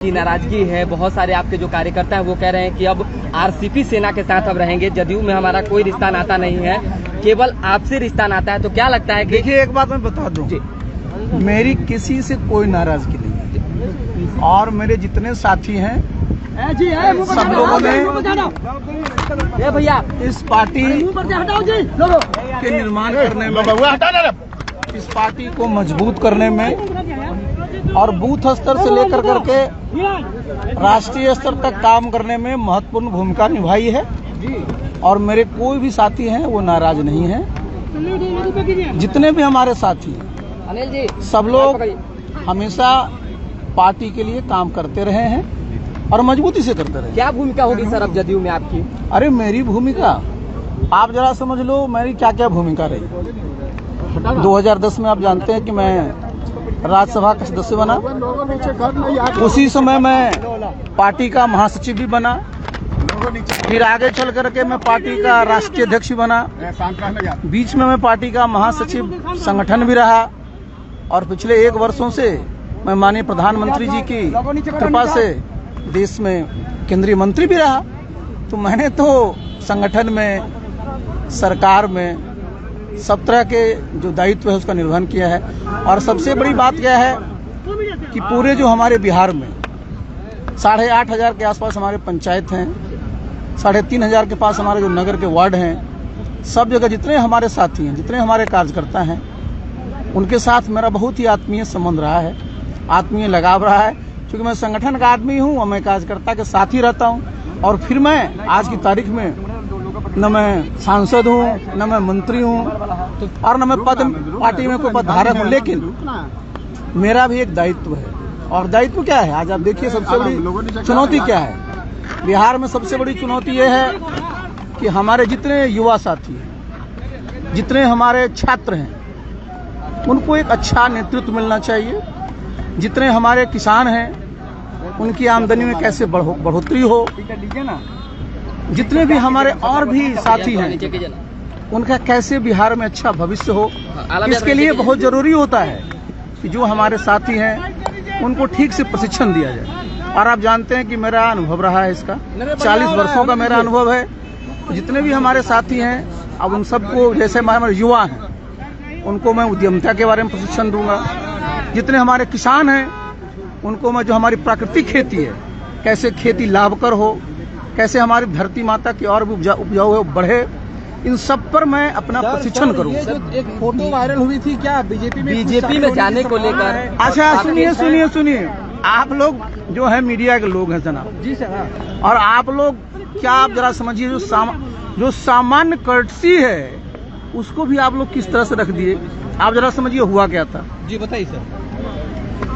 की नाराजगी है। बहुत सारे आपके जो कार्यकर्ता हैं वो कह रहे हैं कि अब आरसीपी सेना के साथ अब रहेंगे, जदयू में हमारा कोई रिश्ता नाता नहीं है, केवल आपसे रिश्ता नाता है। तो क्या लगता है कि देखिए, एक बात मैं बता दूं, मेरी किसी से कोई नाराजगी नहीं है और मेरे जितने साथी हैं सब लोगों ने भैया इस पार्टी के निर्माण करने में, इस पार्टी को मजबूत करने में और बूथ स्तर से लेकर करके राष्ट्रीय स्तर तक काम करने में महत्वपूर्ण भूमिका निभाई है और मेरे कोई भी साथी हैं वो नाराज नहीं हैं। जितने भी हमारे साथी हैं सब लोग हमेशा पार्टी के लिए काम करते रहे हैं और मजबूती से करते रहे। क्या भूमिका होगी सर अब जदयू में आपकी? अरे मेरी भूमिका आप जरा समझ लो, मेरी क्या क्या भूमिका रही। 2010 में आप जानते हैं कि मैं राज्यसभा का सदस्य बना, उसी समय मैं पार्टी का महासचिव भी बना, फिर आगे चल करके मैं पार्टी का राष्ट्रीय अध्यक्ष बना, बीच में मैं पार्टी का महासचिव संगठन भी रहा और पिछले 1 वर्षों से मैं माननीय प्रधानमंत्री जी की कृपा से देश में केंद्रीय मंत्री भी रहा। तो मैंने तो संगठन में, सरकार में सब तरह के जो दायित्व है उसका निर्वहन किया है। और सबसे बड़ी बात क्या है कि पूरे जो हमारे बिहार में 8,500 के आसपास हमारे पंचायत हैं, 3,500 के पास हमारे जो नगर के वार्ड हैं, सब जगह जितने हमारे साथी हैं, जितने हमारे कार्यकर्ता हैं, उनके साथ मेरा बहुत ही आत्मीय संबंध रहा है, आत्मीय लगाव रहा है। क्योंकि मैं संगठन का आदमी हूँ और मैं कार्यकर्ता के साथ ही रहता हूँ। और फिर मैं आज की तारीख में न मैं सांसद हूँ, न मैं मंत्री हूँ और न मैं पद पार्टी में कोई पदधारक हूँ, लेकिन मेरा भी एक दायित्व है। और दायित्व क्या है? आज आप देखिए, सबसे बड़ी चुनौती क्या है बिहार में? सबसे बड़ी चुनौती ये है कि हमारे जितने युवा साथी हैं, जितने हमारे छात्र हैं, उनको एक अच्छा नेतृत्व मिलना चाहिए। जितने हमारे किसान हैं उनकी आमदनी में कैसे बढ़ोतरी हो, जितने भी हमारे और भी साथी हैं उनका कैसे बिहार में अच्छा भविष्य हो, इसके लिए बहुत जरूरी होता है कि जो हमारे साथी हैं उनको ठीक से प्रशिक्षण दिया जाए। और आप जानते हैं कि मेरा अनुभव रहा है इसका, 40 वर्षों का मेरा अनुभव है। जितने भी हमारे साथी हैं, अब उन सबको, जैसे हमारे युवा हैं उनको मैं उद्यमिता के बारे में प्रशिक्षण दूंगा। जितने हमारे किसान हैं उनको मैं, जो हमारी प्राकृतिक खेती है, कैसे खेती लाभकर हो, कैसे हमारी धरती माता की और भी उपजाऊ है बढ़े, इन सब पर मैं अपना प्रशिक्षण करूंगा। एक फोटो वायरल हुई थी क्या बीजेपी में जाने को लेकर? अच्छा, सुनिए, आप लोग जो है मीडिया के लोग हैं जनाब जी सर, और आप लोग क्या, आप जरा समझिए, जो सामान्य कर्टसी है उसको भी आप लोग किस तरह से रख दिए। आप जरा समझिए हुआ क्या था। जी बताइए सर।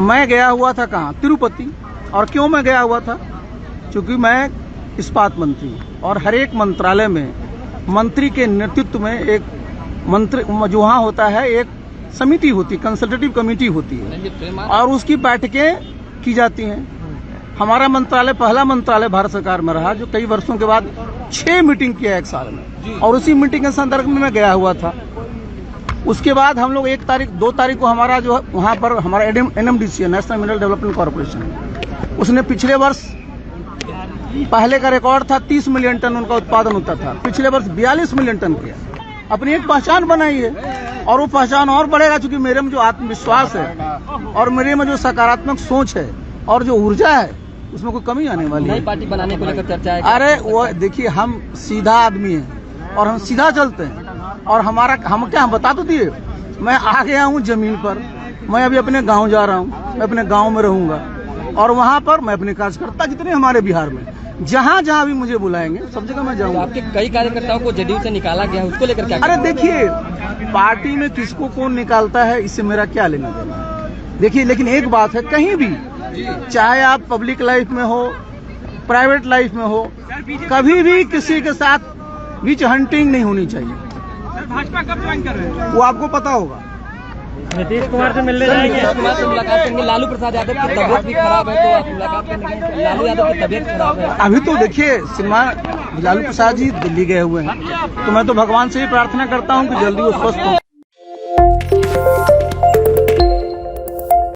मैं गया हुआ था कहाँ? तिरुपति। और क्यों मैं गया हुआ था? क्योंकि मैं इस्पात मंत्री हूँ और हर एक मंत्रालय में मंत्री के नेतृत्व में एक मंत्री जो वहाँ होता है, एक समिति होती है, कंसल्टेटिव कमेटी होती है और उसकी बैठकें की जाती हैं। हमारा मंत्रालय पहला मंत्रालय भारत सरकार में रहा जो कई वर्षों के बाद 6 मीटिंग किया 1 साल में, और उसी मीटिंग के संदर्भ में मैं गया हुआ था। उसके बाद हम लोग 2 तारीख को हमारा जो वहाँ पर हमारा NMDC है, नेशनल मिनरल डेवलपमेंट कॉर्पोरेशन, उसने पिछले वर्ष, पहले का रिकॉर्ड था 30 मिलियन टन उनका उत्पादन होता था, पिछले वर्ष 42 मिलियन टन किया। अपनी एक पहचान बनाई है और वो पहचान और बढ़ेगा, क्योंकि मेरे में जो आत्मविश्वास है और मेरे में जो सकारात्मक सोच है और जो ऊर्जा है उसमें कोई कमी आने वाली है। नई पार्टी बनाने को लेकर चर्चा है? अरे वो देखिए, हम सीधा आदमी हैं और हम सीधा चलते हैं। और हम बता तो दिए, मैं आ गया हूँ जमीन पर, मैं अभी अपने गांव जा रहा हूँ, मैं अपने गांव में रहूंगा और वहां पर मैं अपने कार्यकर्ता जितने हमारे बिहार में जहां भी मुझे बुलाएंगे सब जगह मैं जाऊंगा। आपके कई कार्यकर्ताओं को जदयू से निकाला गया, उसको लेकर क्या? अरे देखिए, पार्टी में किसको कौन निकालता है इससे मेरा क्या लेना देना। देखिए, लेकिन एक बात है, कहीं भी, चाहे आप पब्लिक लाइफ में हो, प्राइवेट लाइफ में हो, कभी भी किसी के साथ बीच हंटिंग नहीं होनी चाहिए। भाजपा कब ज्वाइन कर रहे हैं? वो आपको पता होगा। नीतीश कुमार से मिलने जाएंगे? नीतीश कुमार से मुलाकात करेंगे। लालू प्रसाद यादव की तबीयत भी खराब है, तो आप मुलाकात करने? लालू यादव की तबीयत खराब है अभी तो देखिए, लालू प्रसाद जी दिल्ली गए हुए हैं, तो मैं तो भगवान से ही प्रार्थना करता हूँ कि जल्दी वो स्वस्थ हो।